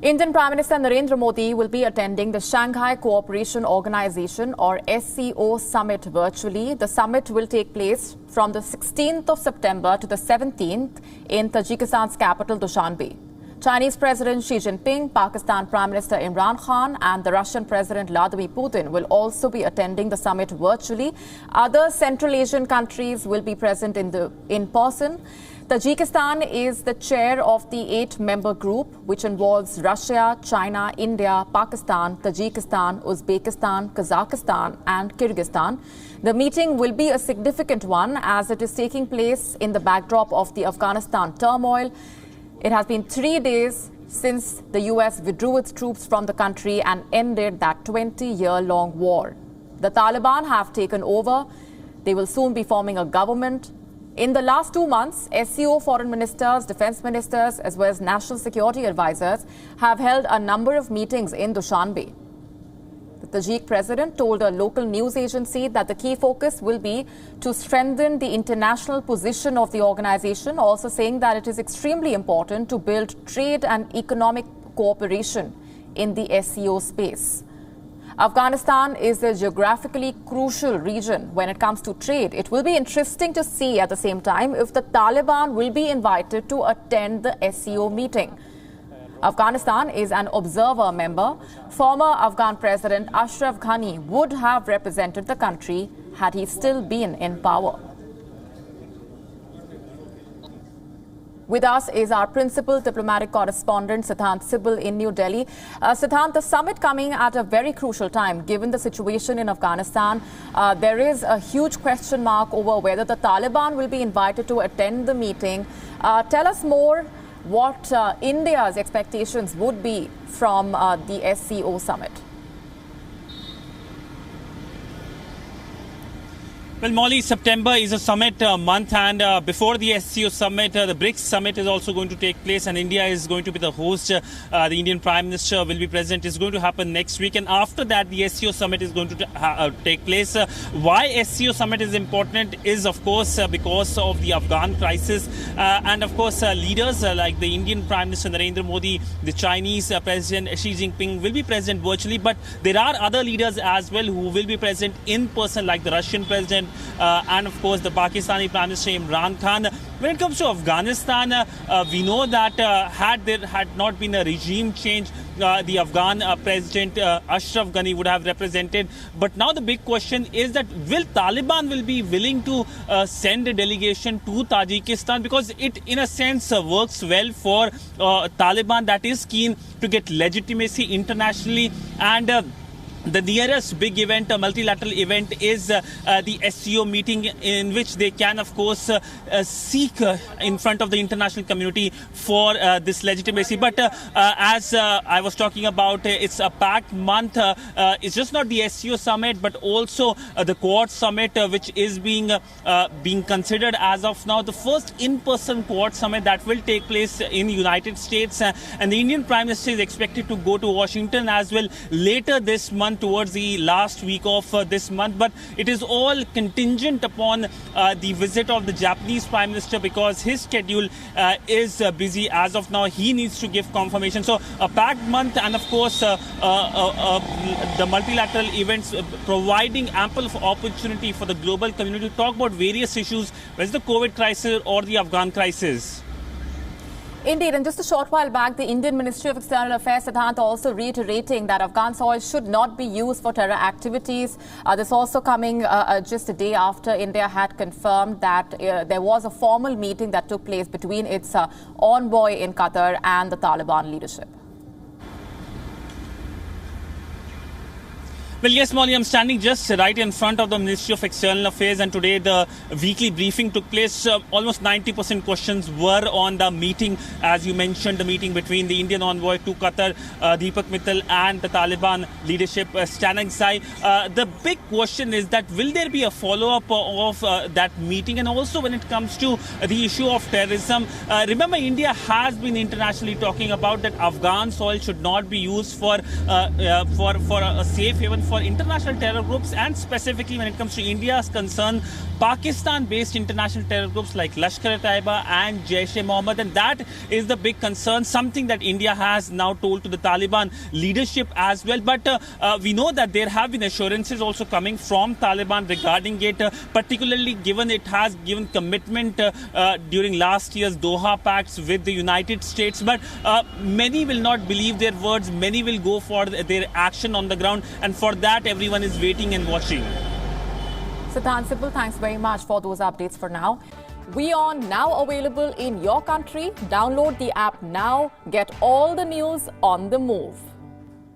Indian Prime Minister Narendra Modi will be attending the Shanghai Cooperation Organization or SCO summit virtually. The summit will take place from the 16th of September to the 17th in Tajikistan's capital Dushanbe. Chinese President Xi Jinping, Pakistan Prime Minister Imran Khan and the Russian President Vladimir Putin will also be attending the summit virtually. Other Central Asian countries will be present in person. Tajikistan is the chair of the 8-member group, which involves Russia, China, India, Pakistan, Tajikistan, Uzbekistan, Kazakhstan and Kyrgyzstan. The meeting will be a significant one as it is taking place in the backdrop of the Afghanistan turmoil. It has been 3 days since the US withdrew its troops from the country and ended that 20-year-long war. The Taliban have taken over. They will soon be forming a government. In the last 2 months, SCO foreign ministers, defense ministers, as well as national security advisors have held a number of meetings in Dushanbe. The Tajik president told a local news agency that the key focus will be to strengthen the international position of the organization, also saying that it is extremely important to build trade and economic cooperation in the SCO space. Afghanistan is a geographically crucial region when it comes to trade. It will be interesting to see at the same time if the Taliban will be invited to attend the SCO meeting. Afghanistan is an observer member. Former Afghan President Ashraf Ghani would have represented the country had he still been in power. With us is our principal diplomatic correspondent, Siddhant Sibal in New Delhi. Siddhant, the summit coming at a very crucial time, given the situation in Afghanistan. There is a huge question mark over whether the Taliban will be invited to attend the meeting. Tell us more what India's expectations would be from the SCO summit. Well, Molly, September is a summit month, and before the SCO summit, the BRICS summit is also going to take place, and India is going to be the host. The Indian Prime Minister will be present. It's going to happen next week, and after that, the SCO summit is going to take place. Why SCO summit is important is, of course, because of the Afghan crisis, and of course, leaders like the Indian Prime Minister Narendra Modi, the Chinese President Xi Jinping will be present virtually, but there are other leaders as well who will be present in person, like the Russian President. And of course the Pakistani Prime Minister Imran Khan. When it comes to Afghanistan, we know that had there had not been a regime change, the Afghan President Ashraf Ghani would have represented. But now the big question is that will Taliban will be willing to send a delegation to Tajikistan, because it in a sense works well for Taliban that is keen to get legitimacy internationally, and the nearest big event, a multilateral event, is the SCO meeting, in which they can, of course, seek in front of the international community for this legitimacy. But as I was talking about, it's a packed month. It's just not the SCO summit, but also the Quad summit, which is being considered as of now the first in-person Quad summit that will take place in the United States. And the Indian Prime Minister is expected to go to Washington as well later this month, towards the last week of this month. But it is all contingent upon the visit of the Japanese Prime Minister, because his schedule is busy as of now. He needs to give confirmation. So a packed month, and of course the multilateral events providing ample opportunity for the global community to talk about various issues, whether it's the COVID crisis or the Afghan crisis. Indeed, and just a short while back, the Indian Ministry of External Affairs, Siddhant, also reiterating that Afghan soil should not be used for terror activities. This also coming just a day after India had confirmed that there was a formal meeting that took place between its envoy in Qatar and the Taliban leadership. Well, yes, Molly, I'm standing just right in front of the Ministry of External Affairs, and today the weekly briefing took place. Almost 90% questions were on the meeting, as you mentioned, the meeting between the Indian envoy to Qatar, Deepak Mittal, and the Taliban leadership standing aside. The big question is that will there be a follow-up of that meeting, and also when it comes to the issue of terrorism. Remember, India has been internationally talking about that Afghan soil should not be used for a safe haven for international terror groups, and specifically when it comes to India's concern, Pakistan-based international terror groups like Lashkar-e-Taiba and Jaish-e-Mohammed. And that is the big concern, something that India has now told to the Taliban leadership as well. But we know that there have been assurances also coming from Taliban regarding it, particularly given it has given commitment during last year's Doha Pacts with the United States. But many will not believe their words. Many will go for their action on the ground. And for that, everyone is waiting and watching. Siddhant Sibal, thanks very much for those updates for now. WION now available in your country. Download the app now. Get all the news on the move.